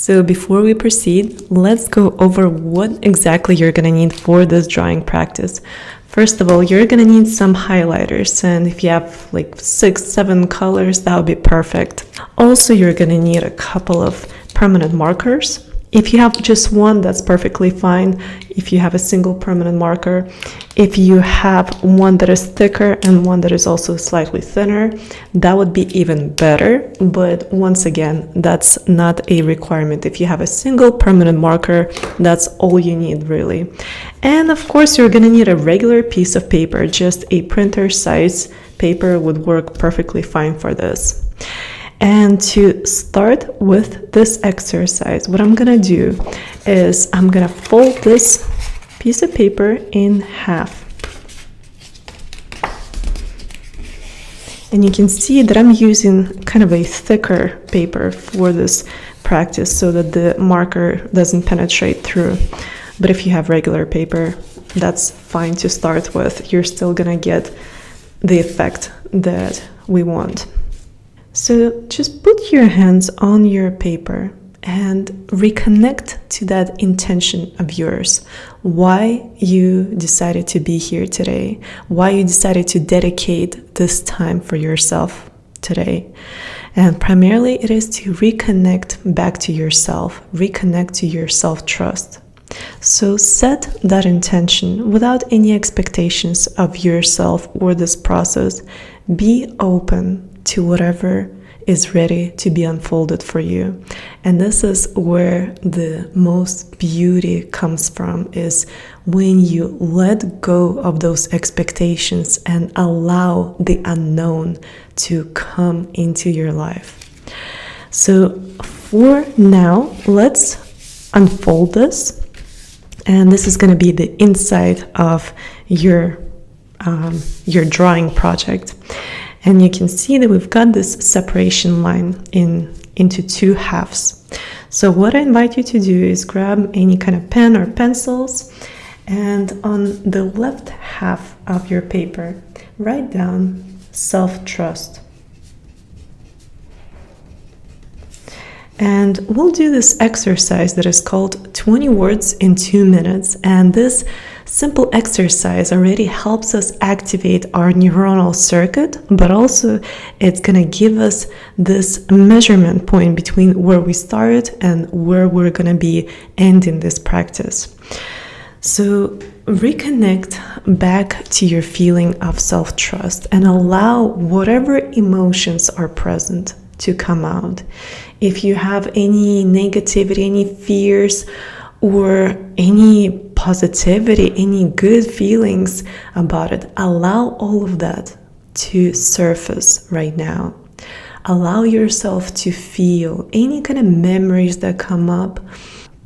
So before we proceed, let's go over what exactly you're going to need for this drawing practice. First of all, you're going to need some highlighters, and if you have like 6-7 colors, that would be perfect. Also, you're going to need a couple of permanent markers. If you have just one, that's perfectly fine. If you have a single permanent marker, if you have one that is thicker and one that is also slightly thinner, that would be even better. But once again, that's not a requirement. If you have a single permanent marker, that's all you need really. And of course, you're gonna need a regular piece of paper. Just a printer size paper would work perfectly fine for this. And to start with this exercise, what I'm gonna do is I'm gonna fold this piece of paper in half. And you can see that I'm using kind of a thicker paper for this practice so that the marker doesn't penetrate through. But if you have regular paper, that's fine to start with. You're still gonna get the effect that we want. So just put your hands on your paper and reconnect to that intention of yours. Why you decided to be here today, why you decided to dedicate this time for yourself today. And primarily it is to reconnect back to yourself, reconnect to your self-trust. So set that intention without any expectations of yourself or this process. Be open to whatever is ready to be unfolded for you. And this is where the most beauty comes from, is when you let go of those expectations and allow the unknown to come into your life. So for now, let's unfold this. And this is going to be the inside of your drawing project. And you can see that we've got this separation line into two halves. So what I invite you to do is grab any kind of pen or pencils, and on the left half of your paper, write down self-trust. And we'll do this exercise that is called 20 words in 2 minutes. And this simple exercise already helps us activate our neuronal circuit, but also it's going to give us this measurement point between where we started and where we're going to be ending this practice. So reconnect back to your feeling of self-trust and allow whatever emotions are present to come out. If you have any negativity, any fears, or any positivity, any good feelings about it, allow all of that to surface right now. Allow yourself to feel any kind of memories that come up.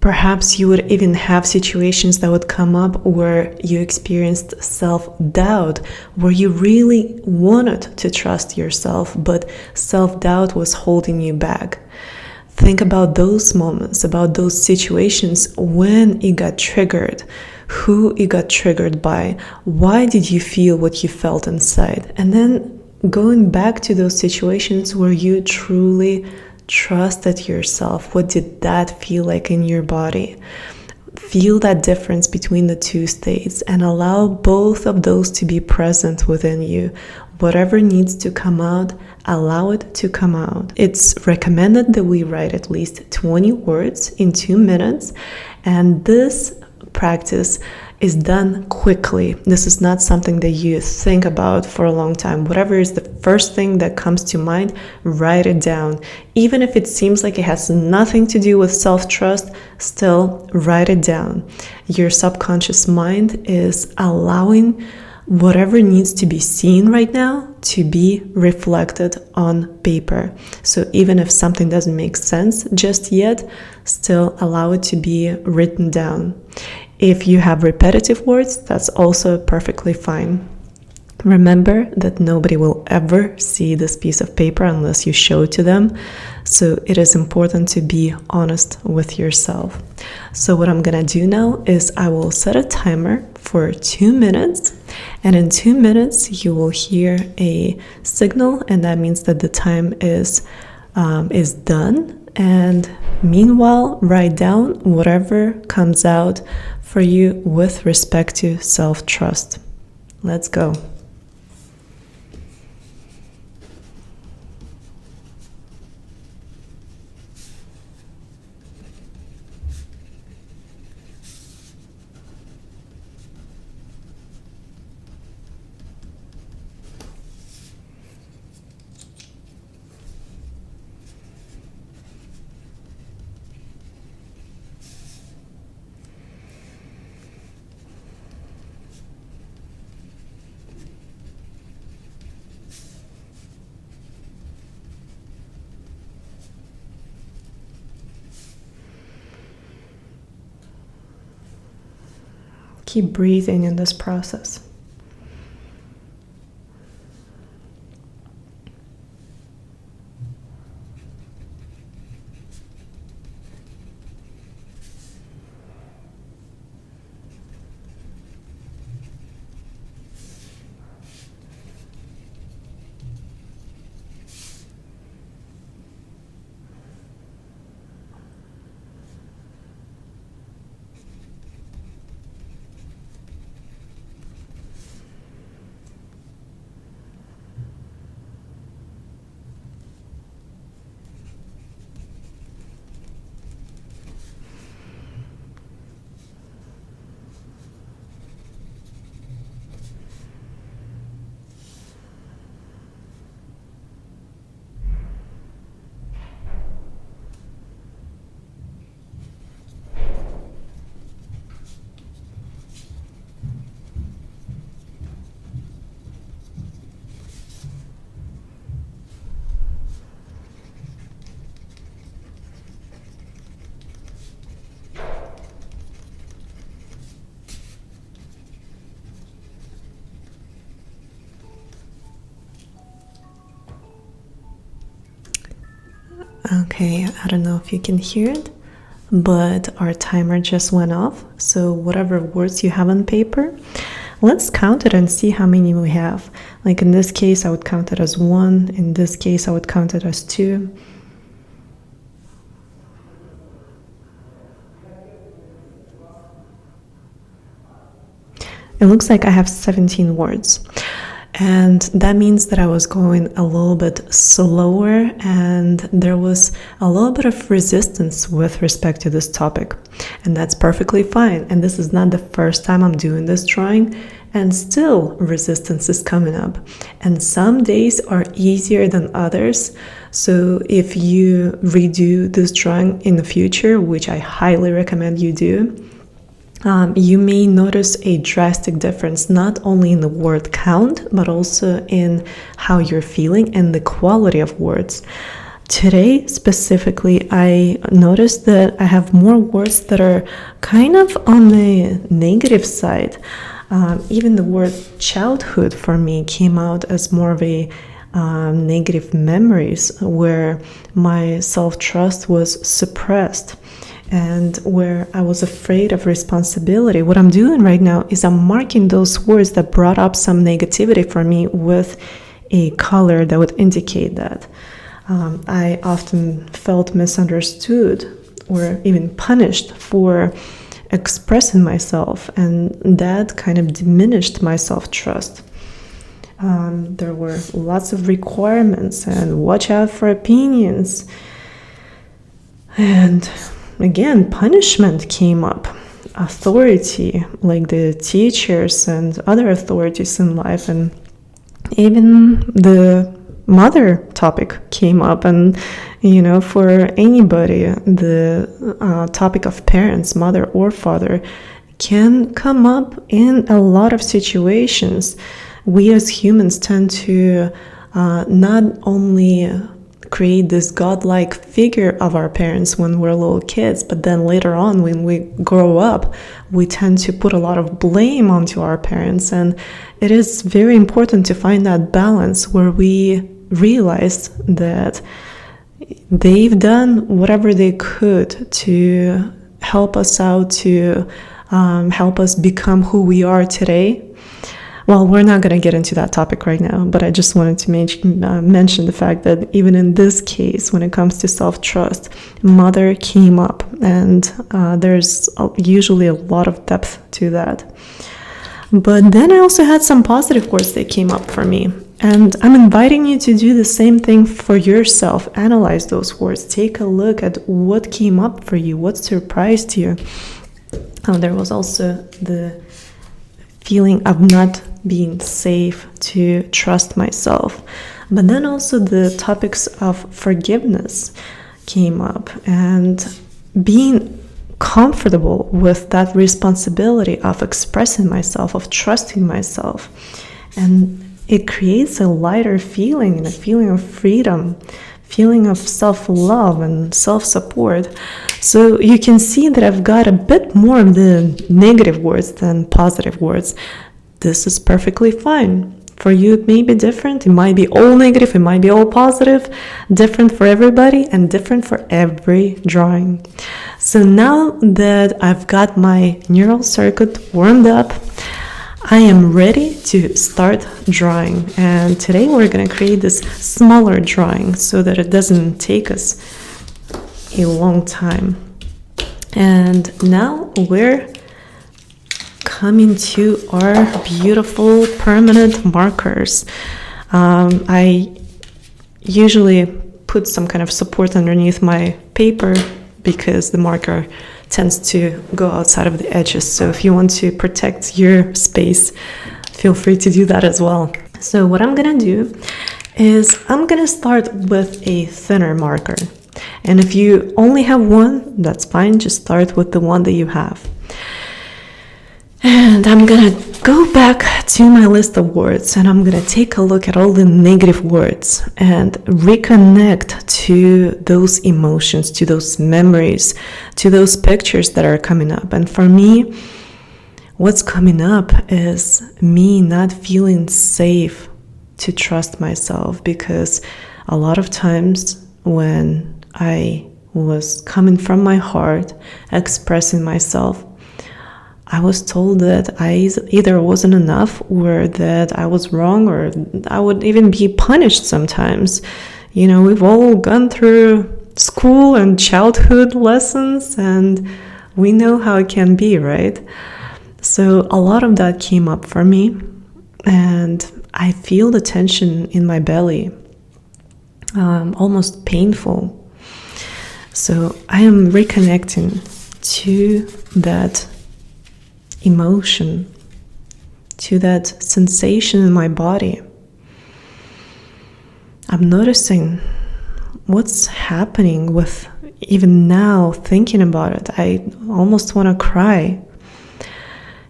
Perhaps you would even have situations that would come up where you experienced self-doubt, where you really wanted to trust yourself, but self-doubt was holding you back. Think about those moments, about those situations when it got triggered, who it got triggered by, why did you feel what you felt inside, and then going back to those situations where you truly trusted yourself. What did that feel like in your body? Feel that difference between the two states and allow both of those to be present within you. Whatever needs to come out, allow it to come out. It's recommended that we write at least 20 words in 2 minutes, and this practice is done quickly. This is not something that you think about for a long time. Whatever is the first thing that comes to mind, write it down. Even if it seems like it has nothing to do with self-trust, still write it down. Your subconscious mind is allowing whatever needs to be seen right now to be reflected on paper. So even if something doesn't make sense just yet, still allow it to be written down. If you have repetitive words, that's also perfectly fine. Remember that nobody will ever see this piece of paper unless you show it to them. So it is important to be honest with yourself. So what I'm gonna do now is I will set a timer for 2 minutes, and in 2 minutes you will hear a signal, and that means that the time is done. and meanwhile, write down whatever comes out for you with respect to self-trust. Let's go. Keep breathing in this process. Okay, I don't know if you can hear it, but our timer just went off. So whatever words you have on paper, let's count it and see how many we have. Like in this case, I would count it as 1. In this case, I would count it as 2. It looks like I have 17 words. And that means that I was going a little bit slower, and there was a little bit of resistance with respect to this topic. And that's perfectly fine. And this is not the first time I'm doing this drawing, and still resistance is coming up. And some days are easier than others. So if you redo this drawing in the future, which I highly recommend you do, you may notice a drastic difference, not only in the word count, but also in how you're feeling and the quality of words. Today, specifically, I noticed that I have more words that are kind of on the negative side. Even the word childhood for me came out as more of a negative memories, where my self-trust was suppressed and where I was afraid of responsibility. What I'm doing right now is I'm marking those words that brought up some negativity for me with a color that would indicate that. I often felt misunderstood or even punished for expressing myself, and that kind of diminished my self-trust. There were lots of requirements and watch out for opinions. And again, punishment came up. Authority, like the teachers and other authorities in life, and even the mother topic came up. And for anybody, the topic of parents, mother or father, can come up in a lot of situations. We as humans tend to not only create this godlike figure of our parents when we're little kids, but then later on when we grow up, we tend to put a lot of blame onto our parents. And it is very important to find that balance where we realize that they've done whatever they could to help us out, to help us become who we are today. Well, we're not going to get into that topic right now, but I just wanted to mention the fact that even in this case, when it comes to self-trust, mother came up, and there's usually a lot of depth to that. But then I also had some positive words that came up for me. And I'm inviting you to do the same thing for yourself. Analyze those words. Take a look at what came up for you, what surprised you. There was also the feeling of not being safe to trust myself. But then also the topics of forgiveness came up, and being comfortable with that responsibility of expressing myself, of trusting myself. And it creates a lighter feeling, and a feeling of freedom, feeling of self-love and self-support. So you can see that I've got a bit more of the negative words than positive words. This is perfectly fine. For you, it may be different. It might be all negative, it might be all positive, different for everybody and different for every drawing. So now that I've got my neural circuit warmed up, I am ready to start drawing. And today we're going to create this smaller drawing so that it doesn't take us a long time. And now we're coming to our beautiful permanent markers. I usually put some kind of support underneath my paper because the marker tends to go outside of the edges. So if you want to protect your space, feel free to do that as well. So what I'm gonna do is I'm gonna start with a thinner marker. And if you only have one, that's fine. Just start with the one that you have. And I'm gonna go back to my list of words, and I'm gonna take a look at all the negative words and reconnect to those emotions, to those memories, to those pictures that are coming up. And for me, what's coming up is me not feeling safe to trust myself, because a lot of times when I was coming from my heart, expressing myself, I was told that I either wasn't enough, or that I was wrong, or I would even be punished sometimes. You know, we've all gone through school and childhood lessons, and we know how it can be, right? So a lot of that came up for me, and I feel the tension in my belly, almost painful. So I am reconnecting to that emotion, to that sensation in my body. I'm noticing what's happening with, even now thinking about it, I almost want to cry.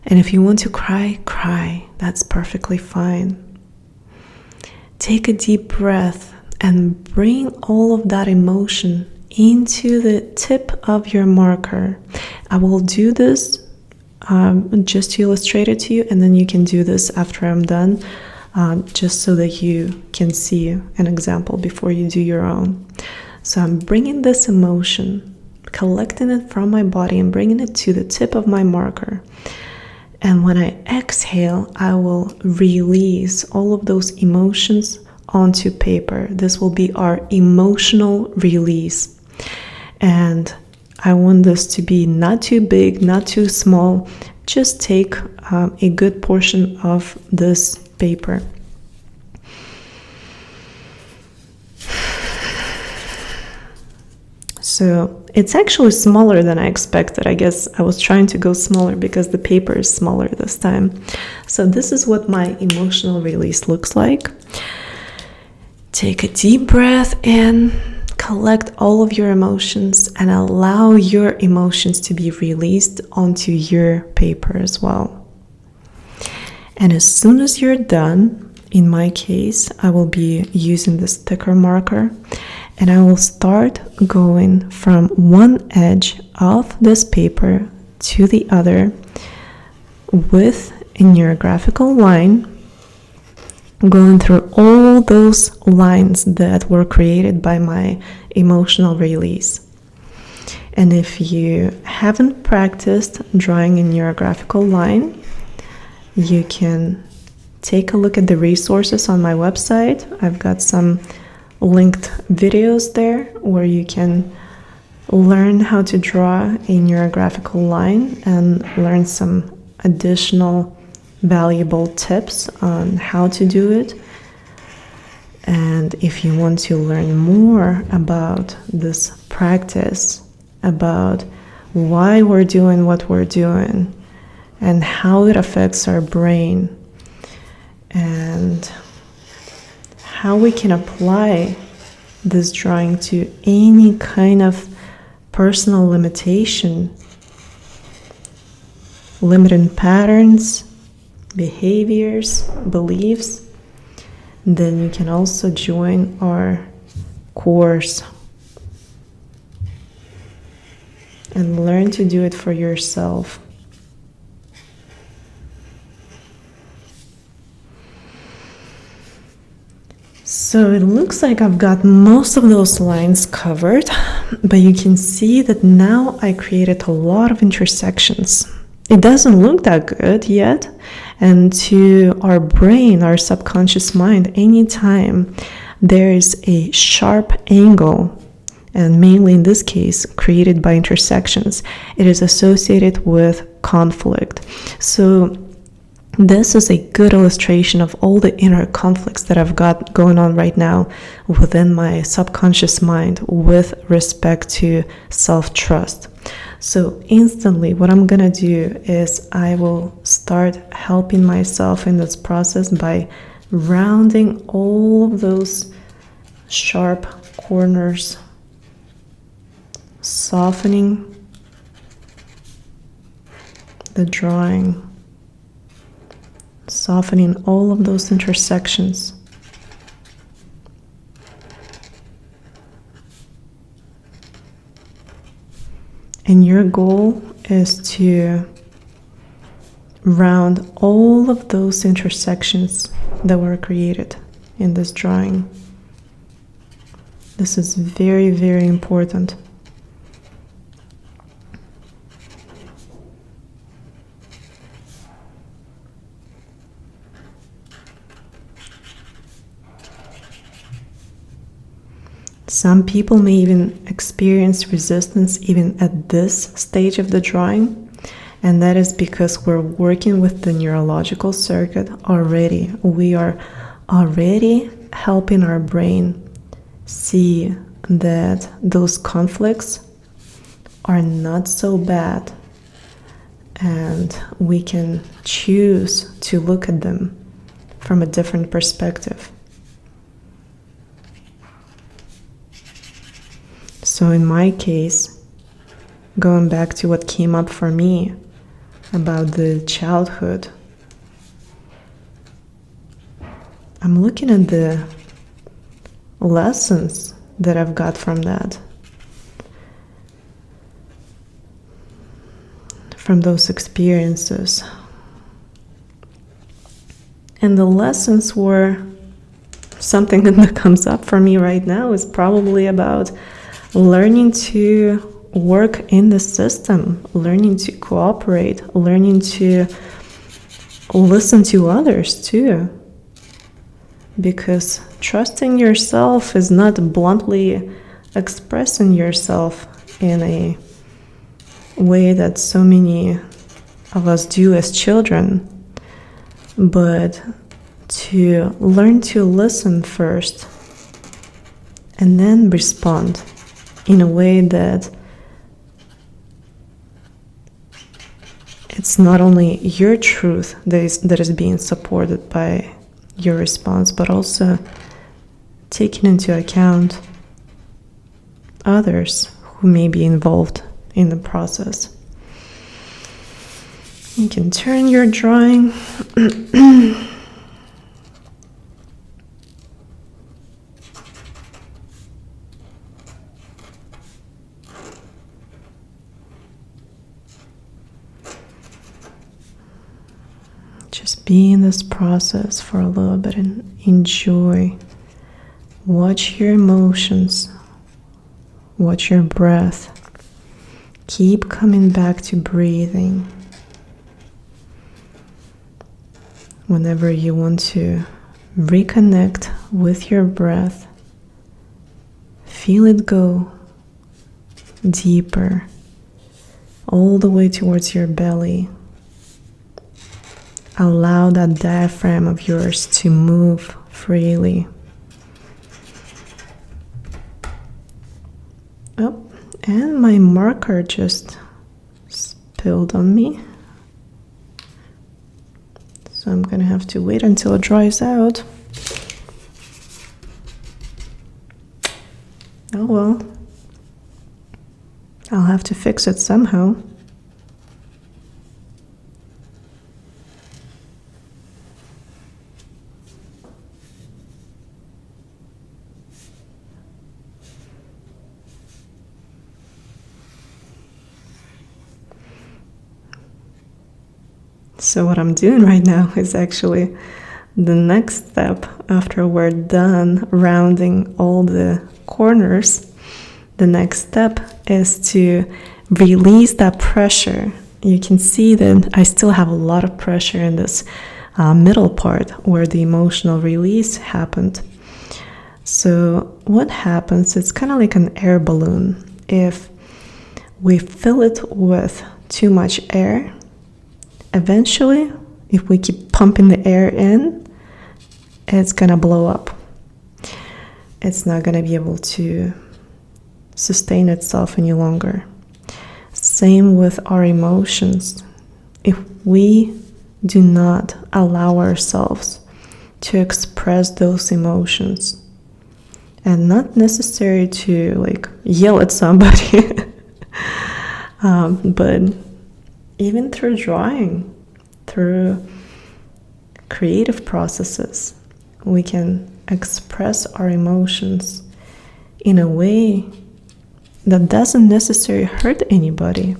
And if you want to cry, cry. That's perfectly fine. Take a deep breath and bring all of that emotion into the tip of your marker. I will do this just to illustrate it to you, and then you can do this after I'm done, just so that you can see an example before you do your own. So I'm bringing this emotion, collecting it from my body and bringing it to the tip of my marker. And when I exhale, I will release all of those emotions onto paper. This will be our emotional release. And I want this to be not too big, not too small. Just take a good portion of this paper. So it's actually smaller than I expected. I guess I was trying to go smaller because the paper is smaller this time. So this is what my emotional release looks like. Take a deep breath in. Collect all of your emotions and allow your emotions to be released onto your paper as well. And as soon as you're done, in my case, I will be using this thicker marker, and I will start going from one edge of this paper to the other with a NeuroGraphica line, going through all those lines that were created by my emotional release. And if you haven't practiced drawing a NeuroGraphica line, you can take a look at the resources on my website. I've got some linked videos there where you can learn how to draw a NeuroGraphica line and learn some additional valuable tips on how to do it. And if you want to learn more about this practice, about why we're doing what we're doing and how it affects our brain and how we can apply this drawing to any kind of personal limitation, limiting patterns, behaviors, beliefs, then you can also join our course and learn to do it for yourself. So it looks like I've got most of those lines covered, but you can see that now I created a lot of intersections. It doesn't look that good yet, and to our brain, our subconscious mind, anytime there is a sharp angle, and mainly in this case created by intersections, it is associated with conflict. So this is a good illustration of all the inner conflicts that I've got going on right now within my subconscious mind with respect to self-trust. So instantly what I'm gonna do is I will start helping myself in this process by rounding all of those sharp corners, softening the drawing, softening all of those intersections. And your goal is to round all of those intersections that were created in this drawing. This is very, very important. Some people may even experience resistance even at this stage of the drawing, and that is because we're working with the neurological circuit already. We are already helping our brain see that those conflicts are not so bad, and we can choose to look at them from a different perspective. So in my case, going back to what came up for me about the childhood, I'm looking at the lessons that I've got from that, from those experiences. And the lessons were something that comes up for me right now is probably about learning to work in the system, learning to cooperate, learning to listen to others too. Because trusting yourself is not bluntly expressing yourself in a way that so many of us do as children, but to learn to listen first and then respond in a way that it's not only your truth that is being supported by your response, but also taking into account others who may be involved in the process. You can turn your drawing just be in this process for a little bit and enjoy. Watch your emotions. Watch your breath. Keep coming back to breathing. whenever you want to reconnect with your breath, feel it go deeper, all the way towards your belly. Allow that diaphragm of yours to move freely. Oh, and my marker just spilled on me. So I'm gonna have to wait until it dries out. Oh well. I'll have to fix it somehow. So what I'm doing right now is actually the next step after we're done rounding all the corners. The next step is to release that pressure. You can see that I still have a lot of pressure in this middle part where the emotional release happened. So what happens, it's kind of like an air balloon. If we fill it with too much air, eventually, if we keep pumping the air in, it's gonna blow up. It's not gonna be able to sustain itself any longer. Same with our emotions. If we do not allow ourselves to express those emotions, and not necessary to like yell at somebody, but even through drawing, through creative processes, we can express our emotions in a way that doesn't necessarily hurt anybody.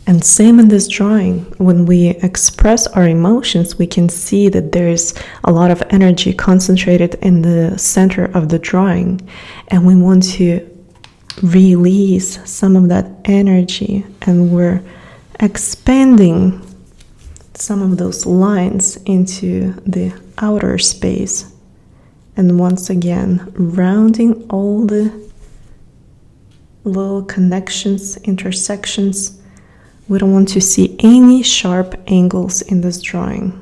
And same in this drawing, when we express our emotions, we can see that there's a lot of energy concentrated in the center of the drawing, and we want to release some of that energy, and we're expanding some of those lines into the outer space. And once again, rounding all the little connections, intersections. We don't want to see any sharp angles in this drawing.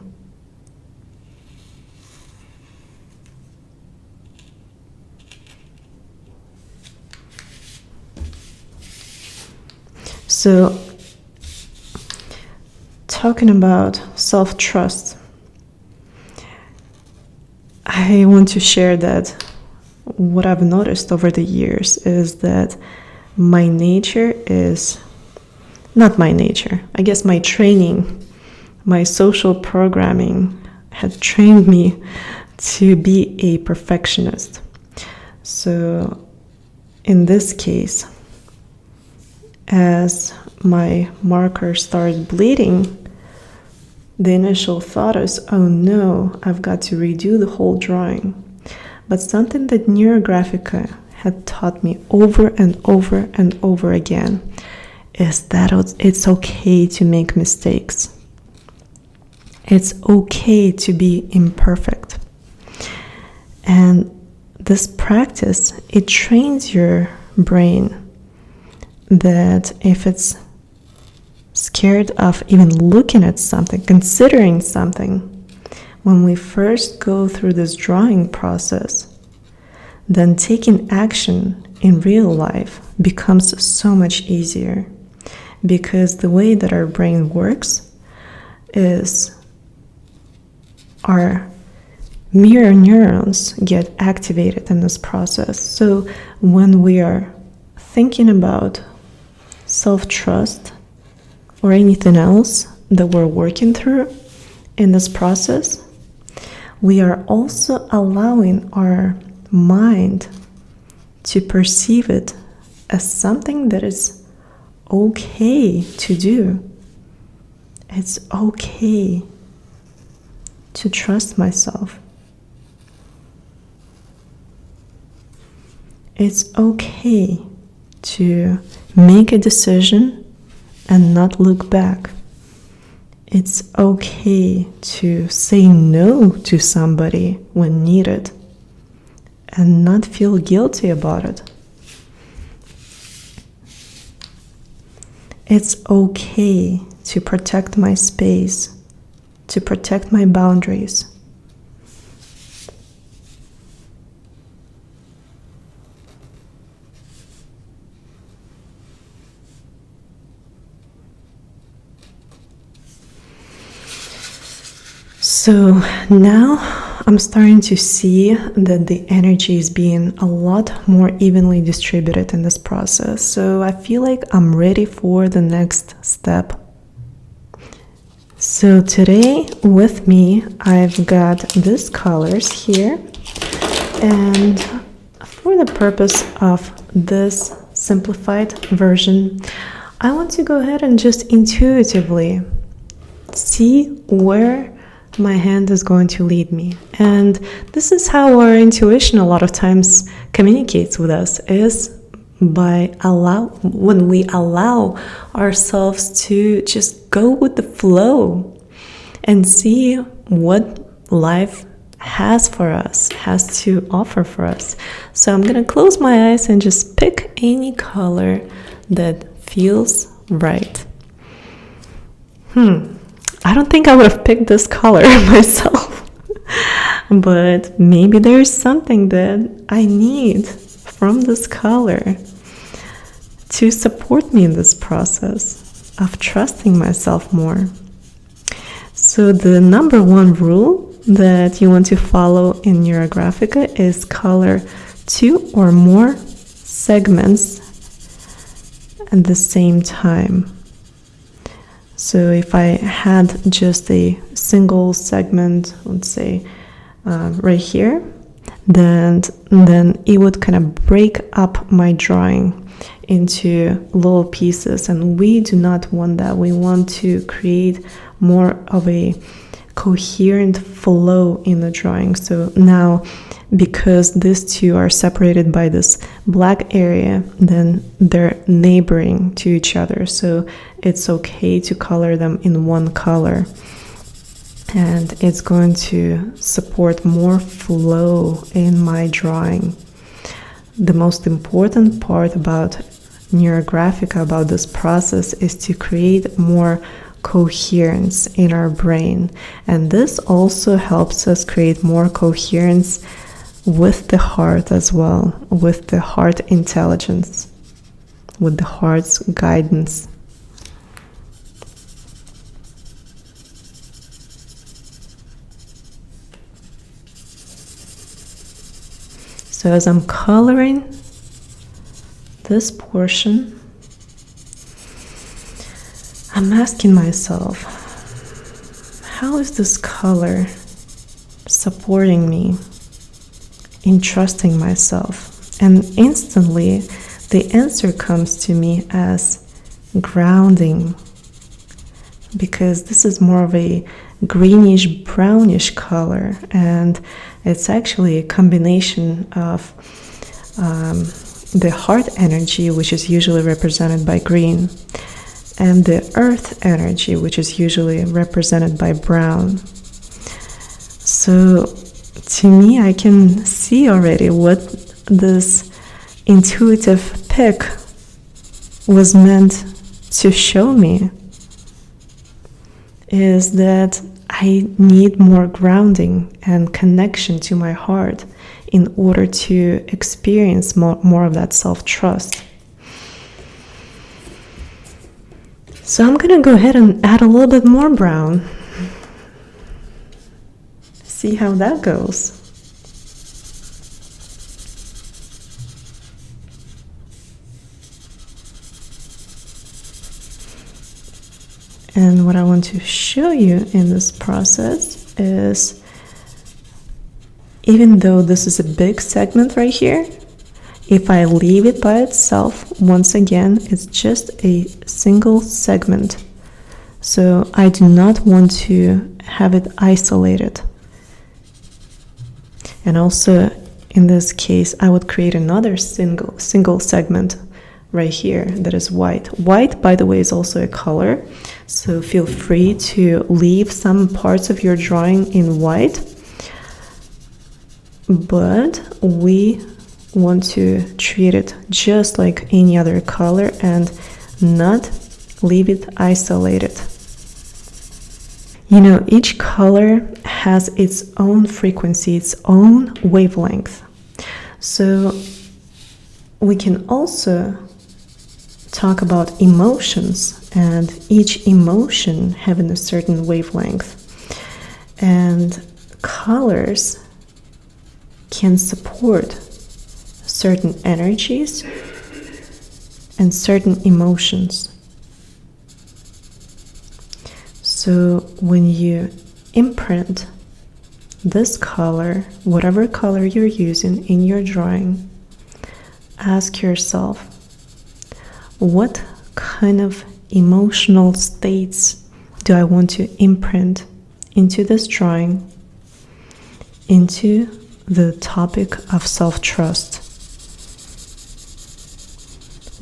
So, talking about self-trust, I want to share that what I've noticed over the years is that my nature is not my nature. I guess my training, my social programming had trained me to be a perfectionist. So in this case, as my marker started bleeding, the initial thought is, oh no, I've got to redo the whole drawing. But something that NeuroGraphica had taught me over and over and over again is that it's okay to make mistakes. It's okay to be imperfect. And this practice, it trains your brain that if it's scared of even looking at something, considering something, when we first go through this drawing process, then taking action in real life becomes so much easier. Because the way that our brain works is our mirror neurons get activated in this process. So when we are thinking about self-trust or anything else that we're working through in this process, we are also allowing our mind to perceive it as something that is okay to do. It's okay to trust myself. It's okay to make a decision and not look back. It's okay to say no to somebody when needed and not feel guilty about it. It's okay to protect my space, to protect my boundaries. So now I'm starting to see that the energy is being a lot more evenly distributed in this process. So I feel like I'm ready for the next step. So today with me, I've got these colors here. And for the purpose of this simplified version, I want to go ahead and just intuitively see where my hand is going to lead me. And this is how our intuition a lot of times communicates with us, is by when we allow ourselves to just go with the flow and see what life has for us, has to offer for us. So I'm gonna close my eyes and just pick any color that feels right. I don't think I would have picked this color myself, but maybe there's something that I need from this color to support me in this process of trusting myself more. So the number one rule that you want to follow in NeuroGraphica is color 2 or more segments at the same time. So if I had just a single segment, let's say right here, then it would kind of break up my drawing into little pieces, and we do not want that. We want to create more of a coherent flow in the drawing. So now, because these two are separated by this black area, then they're neighboring to each other. So it's okay to color them in one color. And it's going to support more flow in my drawing. The most important part about NeuroGraphica, about this process, is to create more coherence in our brain. And this also helps us create more coherence with the heart as well, with the heart intelligence, with the heart's guidance. So as I'm coloring this portion, I'm asking myself, how is this color supporting me in trusting myself? And instantly, the answer comes to me as grounding, because this is more of a greenish brownish color, and it's actually a combination of the heart energy, which is usually represented by green, and the earth energy, which is usually represented by brown. So to me, I can see already what this intuitive pick was meant to show me, is that I need more grounding and connection to my heart in order to experience more of that self-trust. So I'm going to go ahead and add a little bit more brown. See how that goes. And what I want to show you in this process is, even though this is a big segment right here, if I leave it by itself, once again, it's just a single segment. So I do not want to have it isolated. And also, in this case, I would create another single segment right here that is white. White, by the way, is also a color, so feel free to leave some parts of your drawing in white, but we want to treat it just like any other color and not leave it isolated. You know, each color has its own frequency, its own wavelength. So we can also talk about emotions, and each emotion having a certain wavelength. And colors can support certain energies and certain emotions. So when you imprint this color, whatever color you're using in your drawing, ask yourself, what kind of emotional states do I want to imprint into this drawing, into the topic of self-trust?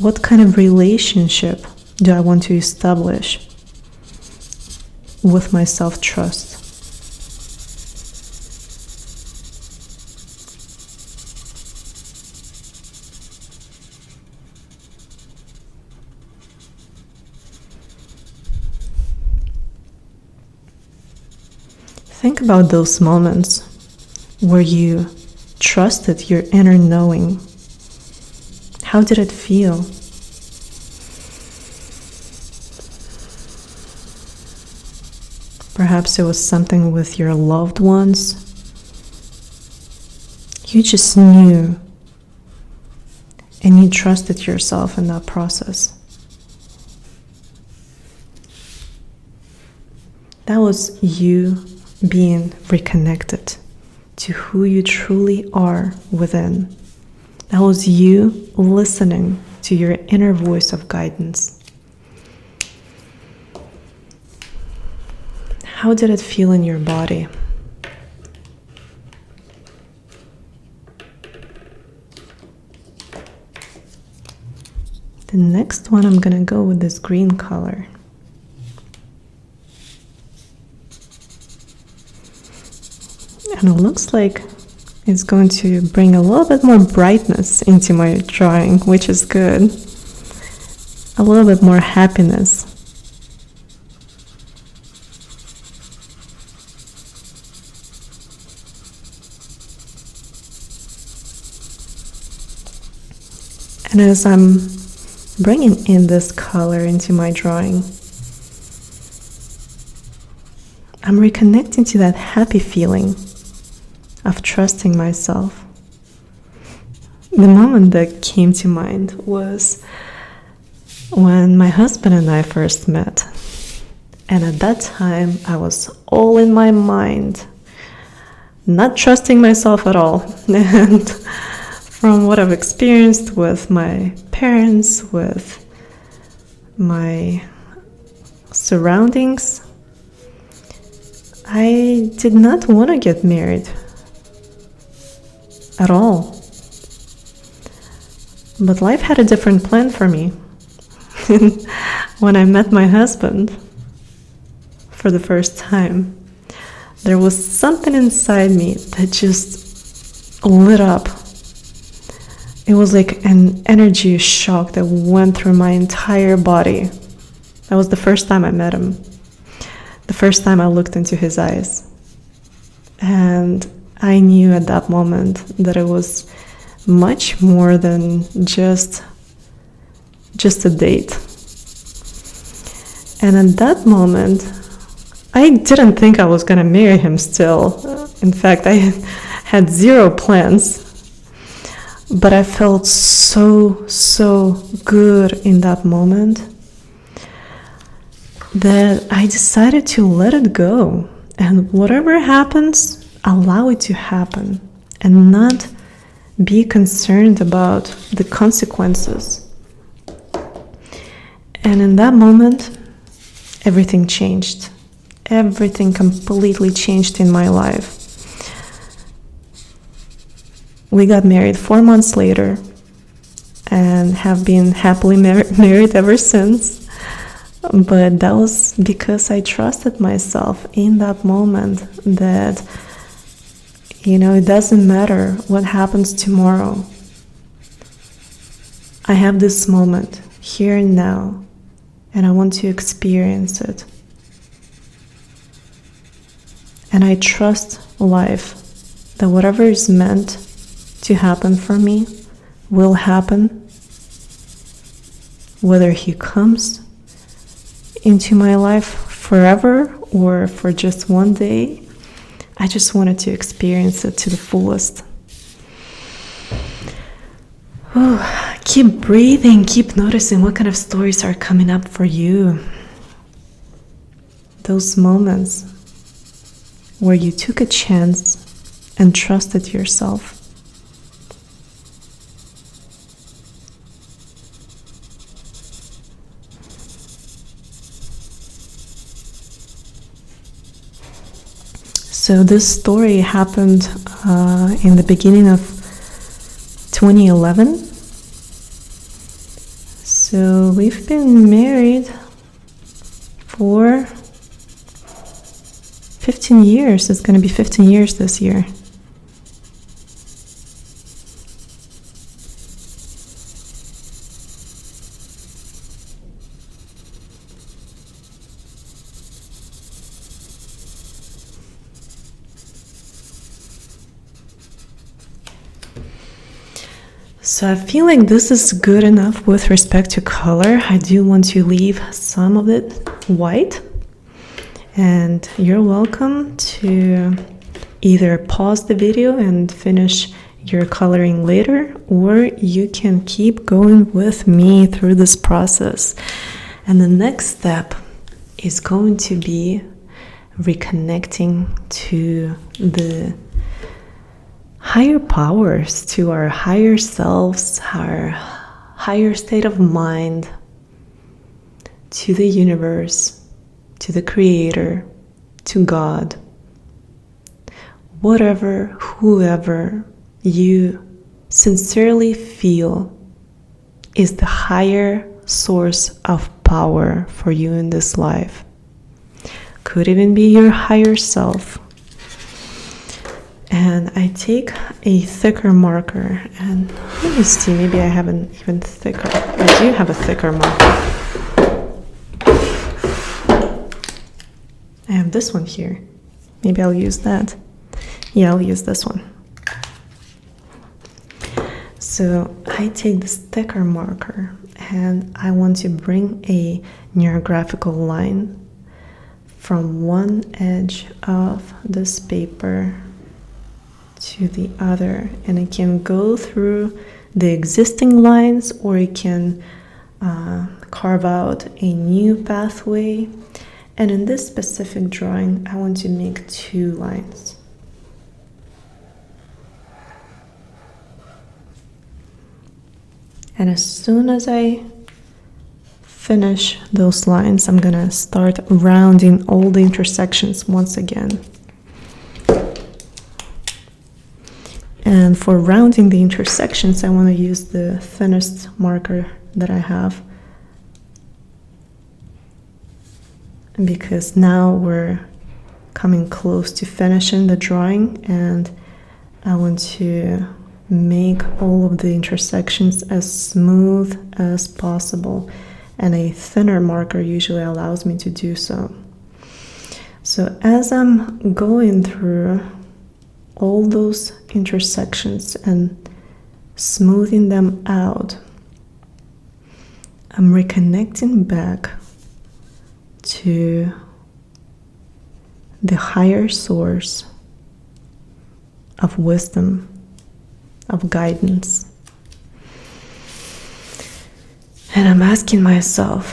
What kind of relationship do I want to establish with my self-trust? Think about those moments where you trusted your inner knowing. How did it feel? Perhaps it was something with your loved ones. You just knew, and you trusted yourself in that process. That was you being reconnected to who you truly are within. That was you listening to your inner voice of guidance. How did it feel in your body? The next one, I'm gonna go with this green color. And it looks like it's going to bring a little bit more brightness into my drawing, which is good. A little bit more happiness. And as I'm bringing in this color into my drawing, I'm reconnecting to that happy feeling of trusting myself. The moment that came to mind was when my husband and I first met. And at that time, I was all in my mind, not trusting myself at all. And from what I've experienced with my parents, with my surroundings, I did not want to get married at all. But life had a different plan for me. When I met my husband for the first time, there was something inside me that just lit up. It was like an energy shock that went through my entire body. That was the first time I met him. The first time I looked into his eyes. And I knew at that moment that it was much more than just a date. And at that moment, I didn't think I was going to marry him still. In fact, I had zero plans. But I felt so good in that moment that I decided to let it go. And whatever happens, allow it to happen and not be concerned about the consequences. And in that moment, everything changed. Everything completely changed in my life. We got married 4 months later, and and have been happily married ever since. But that was because I trusted myself in that moment that, it doesn't matter what happens tomorrow. I have this moment here and now, and I want to experience it. And I trust life that whatever is meant to happen for me will happen, whether he comes into my life forever or for just one day. I just wanted to experience it to the fullest. Oh, keep breathing, keep noticing what kind of stories are coming up for you. Those moments where you took a chance and trusted yourself. So this story happened in the beginning of 2011. So we've been married for 15 years. It's going to be 15 years this year. So I feel like this is good enough with respect to color. I do want to leave some of it white. And you're welcome to either pause the video and finish your coloring later, or you can keep going with me through this process. And the next step is going to be reconnecting to the higher powers, to our higher selves, our higher state of mind, to the universe, to the Creator, to God, whatever, whoever you sincerely feel is the higher source of power for you in this life. Could even be your higher self. And I take a thicker marker, and let me see, maybe I have an even thicker. I do have a thicker marker. I have this one here. Maybe I'll use that. Yeah, I'll use this one. So I take this thicker marker and I want to bring a NeuroGraphical line from one edge of this paper to the other, and it can go through the existing lines, or it can carve out a new pathway. And in this specific drawing, I want to make 2 lines. And as soon as I finish those lines, I'm gonna start rounding all the intersections once again. And for rounding the intersections, I want to use the thinnest marker that I have, because now we're coming close to finishing the drawing, and I want to make all of the intersections as smooth as possible, and a thinner marker usually allows me to do so. So as I'm going through all those intersections and smoothing them out, I'm reconnecting back to the higher source of wisdom, of guidance. And I'm asking myself,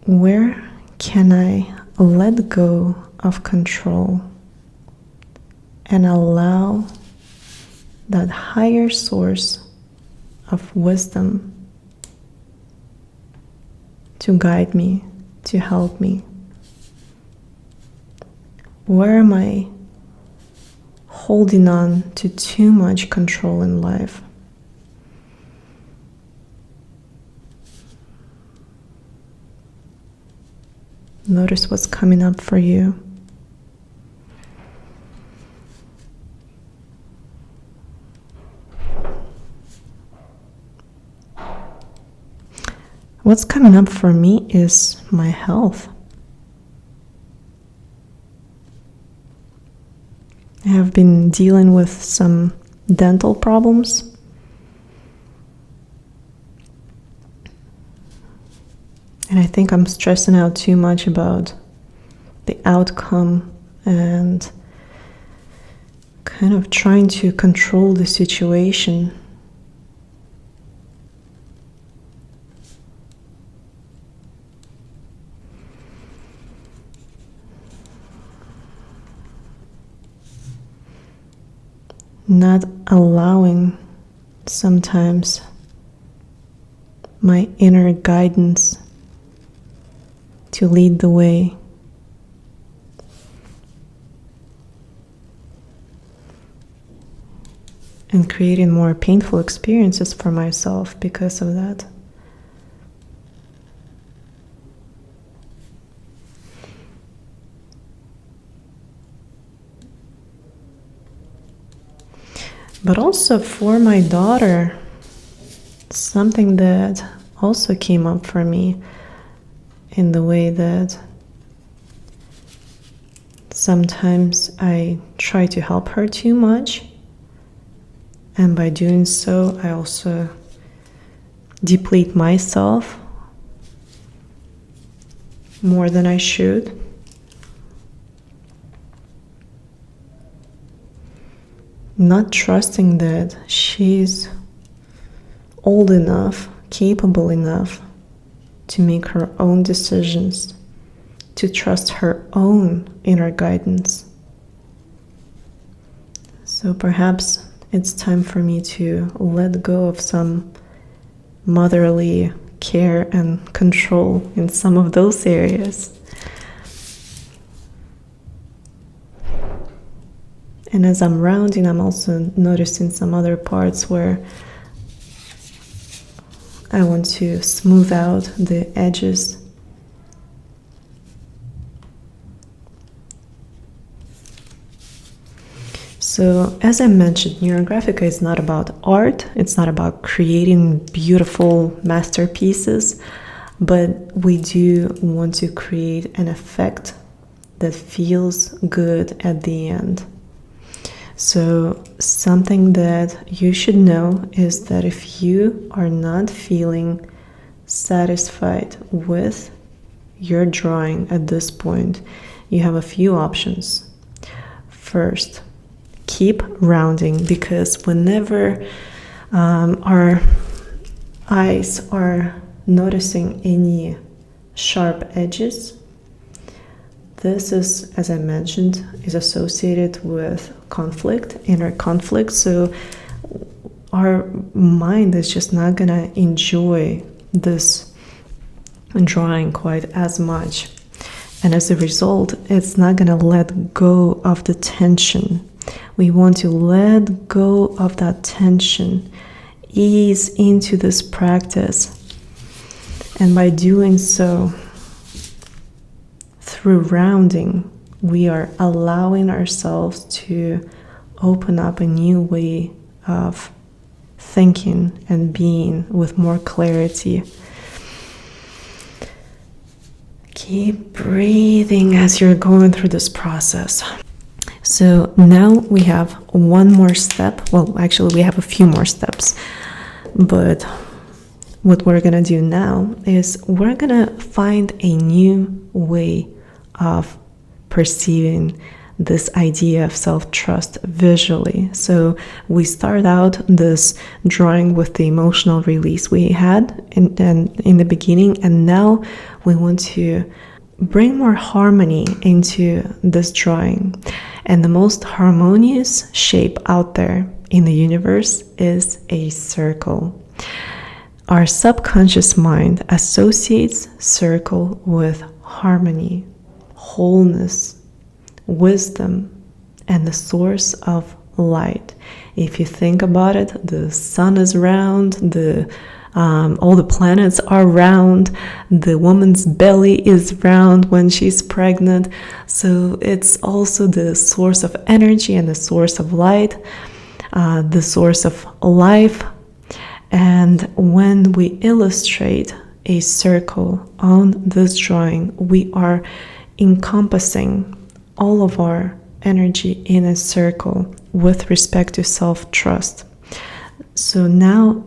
where can I let go of control and allow that higher source of wisdom to guide me, to help me? Where am I holding on to too much control in life? Notice what's coming up for you. What's coming up for me is my health. I have been dealing with some dental problems. And I think I'm stressing out too much about the outcome and kind of trying to control the situation. Not allowing sometimes my inner guidance to lead the way. And creating more painful experiences for myself because of that. But also for my daughter, something that also came up for me in the way that sometimes I try to help her too much. And by doing so, I also deplete myself more than I should. Not trusting that she's old enough, capable enough to make her own decisions, to trust her own inner guidance. So perhaps it's time for me to let go of some motherly care and control in some of those areas. And as I'm rounding, I'm also noticing some other parts where I want to smooth out the edges. So, as I mentioned, NeuroGraphica is not about art, it's not about creating beautiful masterpieces, but we do want to create an effect that feels good at the end. So something that you should know is that if you are not feeling satisfied with your drawing at this point, you have a few options. First, keep rounding, because whenever our eyes are noticing any sharp edges, this is, as I mentioned, is associated with conflict, inner conflict. So our mind is just not gonna enjoy this drawing quite as much. And as a result, it's not gonna let go of the tension. We want to let go of that tension, ease into this practice. And by doing so, through rounding, we are allowing ourselves to open up a new way of thinking and being with more clarity. Keep breathing as you're going through this process. So now we have one more step. Well, actually, we have a few more steps. But what we're going to do now is we're going to find a new way of perceiving this idea of self-trust visually. So we start out this drawing with the emotional release we had in the beginning, and now we want to bring more harmony into this drawing. And the most harmonious shape out there in the universe is a circle. Our subconscious mind associates circle with harmony, wholeness, wisdom, and the source of light. If you think about it, the sun is round, the All the planets are round. The woman's belly is round when she's pregnant. So it's also the source of energy and the source of light, the source of life. And when we illustrate a circle on this drawing, we are encompassing all of our energy in a circle with respect to self-trust. So now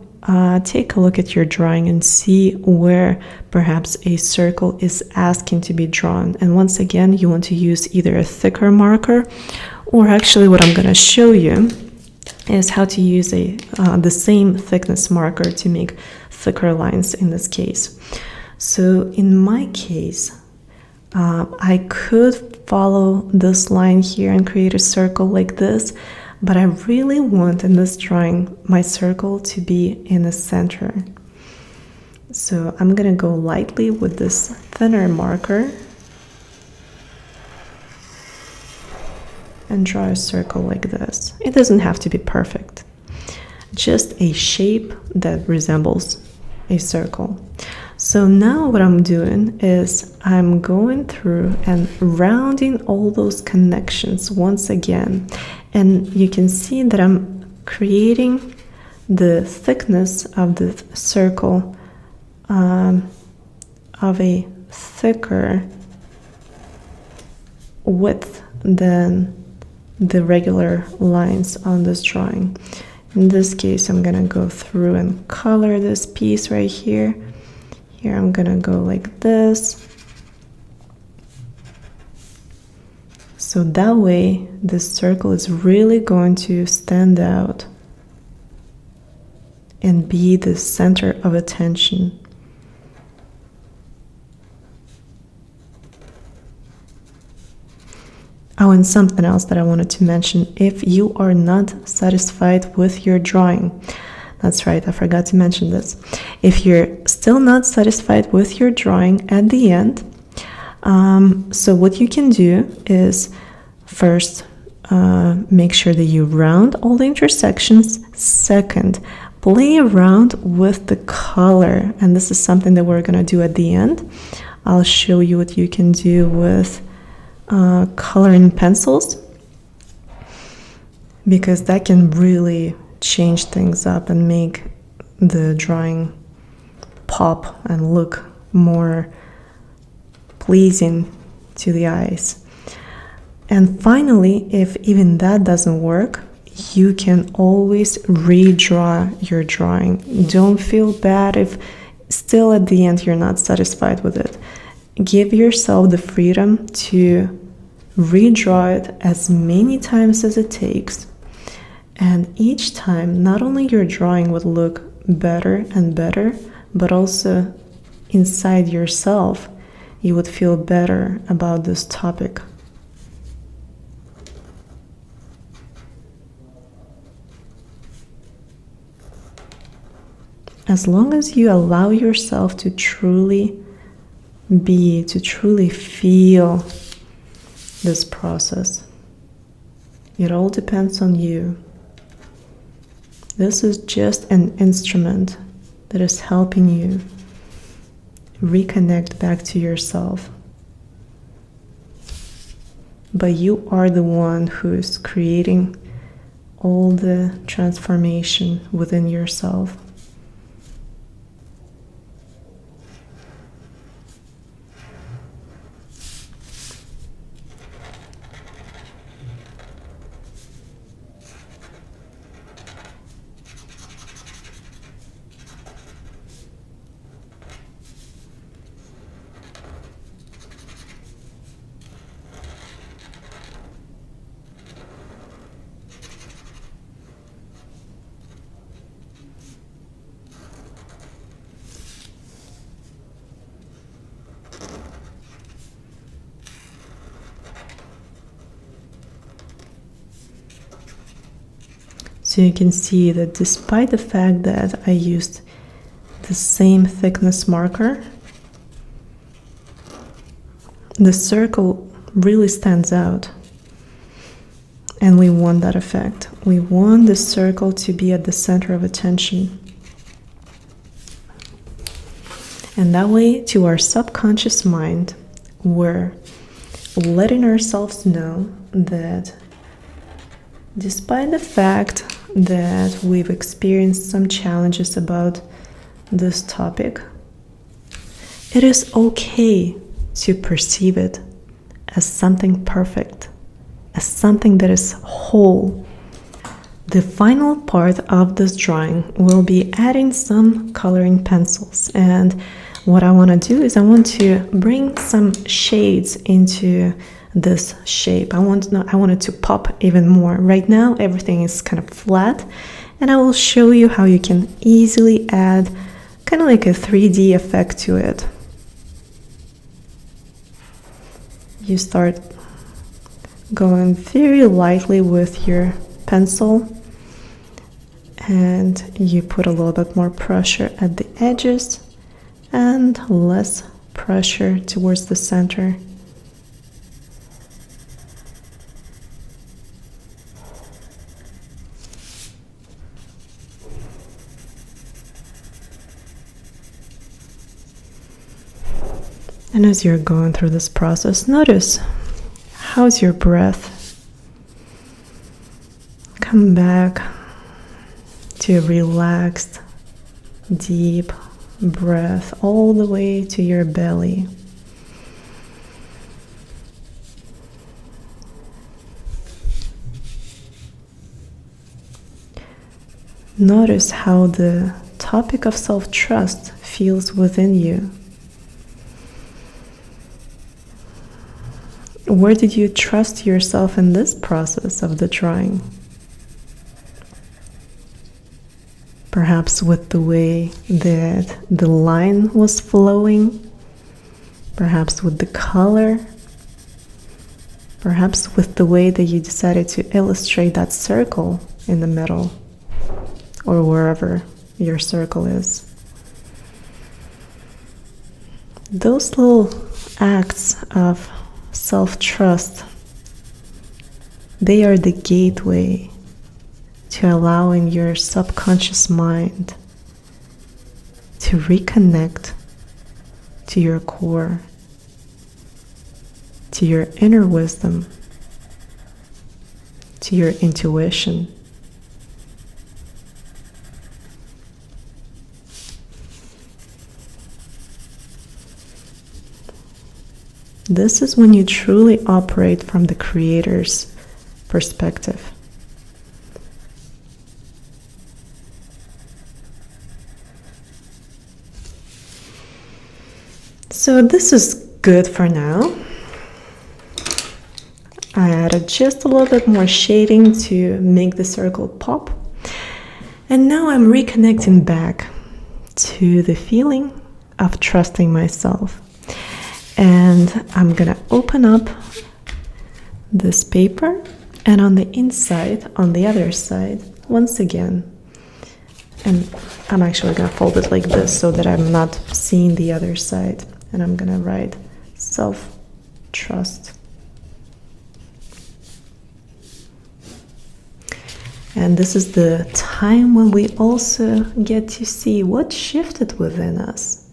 take a look at your drawing and see where perhaps a circle is asking to be drawn. And once again, you want to use either a thicker marker, or actually what I'm going to show you is how to use the same thickness marker to make thicker lines in this case. So in my case, I could follow this line here and create a circle like this, but I really want in this drawing my circle to be in the center. So I'm gonna go lightly with this thinner marker and draw a circle like this. It doesn't have to be perfect, just a shape that resembles a circle. So now what I'm doing is I'm going through and rounding all those connections once again. And you can see that I'm creating the thickness of the circle of a thicker width than the regular lines on this drawing. In this case, I'm gonna go through and color this piece right here. Here I'm gonna go like this. So that way, this circle is really going to stand out and be the center of attention. Oh, and something else that I wanted to mention. If you are not satisfied with your drawing, that's right, I forgot to mention this. If you're still not satisfied with your drawing at the end, so what you can do is first make sure that you round all the intersections. Second, play around with the color. And this is something that we're going to do at the end. I'll show you what you can do with coloring pencils, because that can really change things up and make the drawing pop and look more pleasing to the eyes. And finally, if even that doesn't work, you can always redraw your drawing. Don't feel bad if still at the end you're not satisfied with it. Give yourself the freedom to redraw it as many times as it takes. And each time, not only your drawing would look better and better, but also inside yourself, you would feel better about this topic. As long as you allow yourself to truly be, to truly feel this process, it all depends on you. This is just an instrument that is helping you reconnect back to yourself. But you are the one who is creating all the transformation within yourself. So you can see that despite the fact that I used the same thickness marker, the circle really stands out. And we want that effect. We want the circle to be at the center of attention. And that way, to our subconscious mind, we're letting ourselves know that despite the fact that we've experienced some challenges about this topic, it is okay to perceive it as something perfect, as something that is whole. The final part of this drawing will be adding some coloring pencils, and what I want to do is I want to bring some shades into this shape. I want it to pop even more. Right now everything is kind of flat, and I will show you how you can easily add kind of like a 3D effect to it. You start going very lightly with your pencil, and you put a little bit more pressure at the edges and less pressure towards the center. And as you're going through this process, notice, how's your breath? Come back to a relaxed, deep breath all the way to your belly. Notice how the topic of self-trust feels within you. Where did you trust yourself in this process of the drawing? Perhaps with the way that the line was flowing, perhaps with the color, perhaps with the way that you decided to illustrate that circle in the middle, or wherever your circle is. Those little acts of self-trust, they are the gateway to allowing your subconscious mind to reconnect to your core, to your inner wisdom, to your intuition. This is when you truly operate from the Creator's perspective. So this is good for now. I added just a little bit more shading to make the circle pop. And now I'm reconnecting back to the feeling of trusting myself. And I'm gonna open up this paper, and on the inside, on the other side, once again, and I'm actually gonna fold it like this so that I'm not seeing the other side, and I'm gonna write self-trust. And this is the time when we also get to see what shifted within us.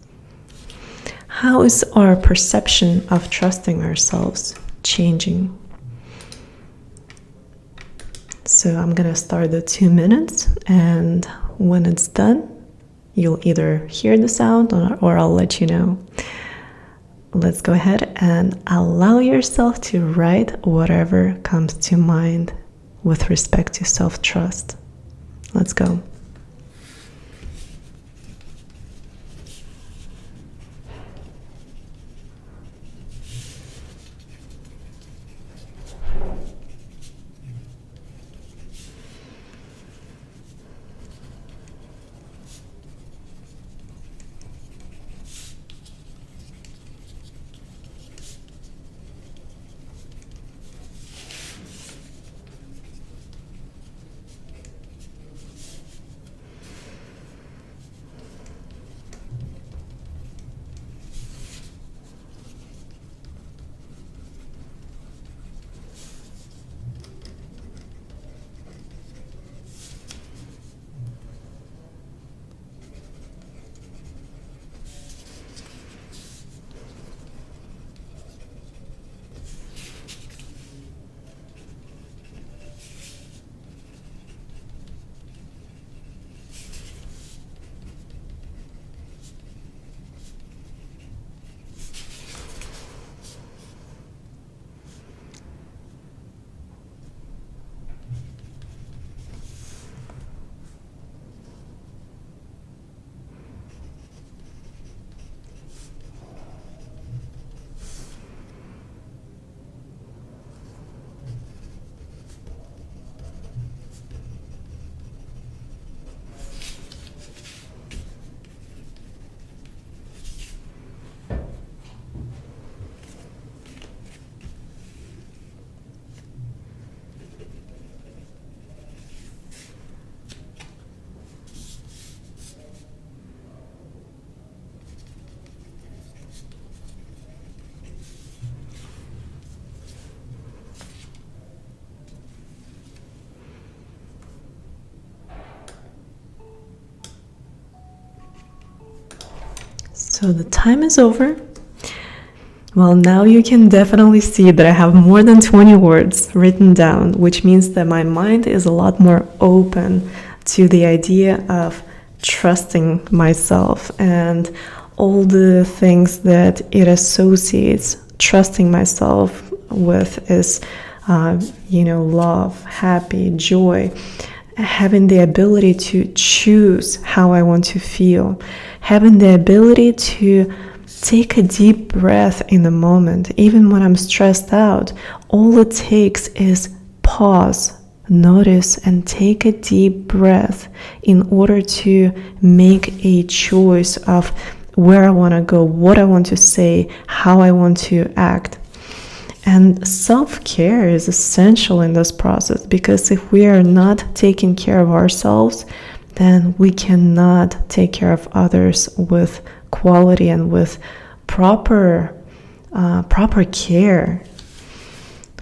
How is our perception of trusting ourselves changing? So I'm gonna start the 2 minutes, and when it's done, you'll either hear the sound or I'll let you know. Let's go ahead and allow yourself to write whatever comes to mind with respect to self-trust. Let's go. So the time is over. Well, now you can definitely see that I have more than 20 words written down, which means that my mind is a lot more open to the idea of trusting myself and all the things that it associates trusting myself with is, love, happy, joy, having the ability to choose how I want to feel, having the ability to take a deep breath in the moment. Even when I'm stressed out, all it takes is pause, notice, and take a deep breath in order to make a choice of where I want to go, what I want to say, how I want to act. And self-care is essential in this process, because if we are not taking care of ourselves, then we cannot take care of others with quality and with proper care,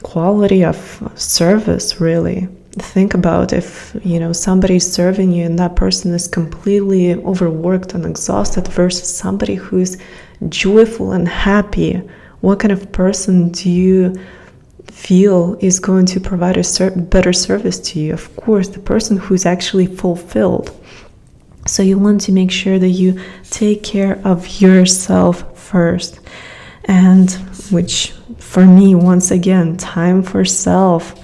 quality of service. Really think about if somebody's serving you and that person is completely overworked and exhausted versus somebody who's joyful and happy. What kind of person do you feel is going to provide a better service to you? Of course, the person who's actually fulfilled. So you want to make sure that you take care of yourself first. And which for me, once again, time for self.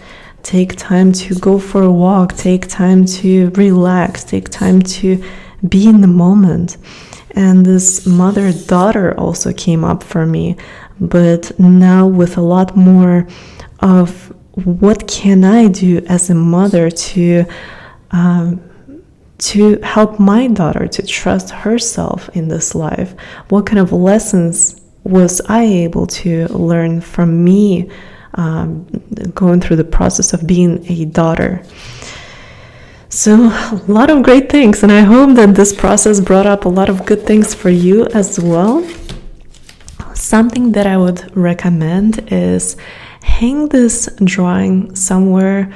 Take time to go for a walk, take time to relax, take time to be in the moment. And this mother-daughter also came up for me, but now with a lot more of what can I do as a mother to help my daughter to trust herself in this life. What kind of lessons was I able to learn from me going through the process of being a daughter? So a lot of great things, and I hope that this process brought up a lot of good things for you as well. Something that I would recommend is hang this drawing somewhere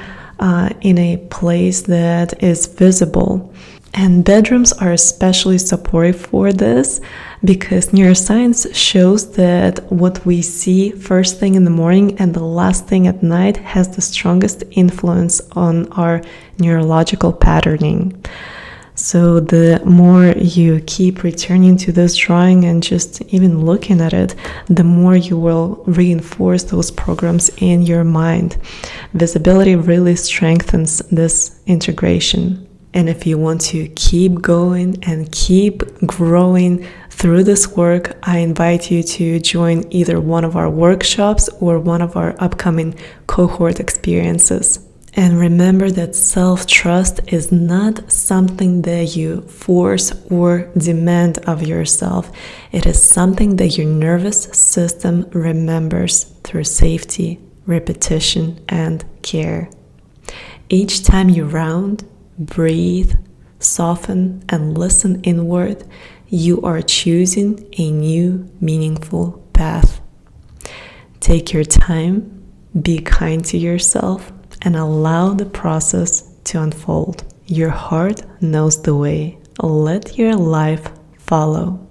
in a place that is visible. And bedrooms are especially supportive for this, because neuroscience shows that what we see first thing in the morning and the last thing at night has the strongest influence on our neurological patterning. So the more you keep returning to this drawing and just even looking at it, the more you will reinforce those programs in your mind. Visibility really strengthens this integration. And if you want to keep going and keep growing through this work, I invite you to join either one of our workshops or one of our upcoming cohort experiences. And remember that self-trust is not something that you force or demand of yourself. It is something that your nervous system remembers through safety, repetition, and care. Each time you round, breathe, soften, and listen inward, you are choosing a new, meaningful path. Take your time, be kind to yourself, and allow the process to unfold. Your heart knows the way. Let your life follow.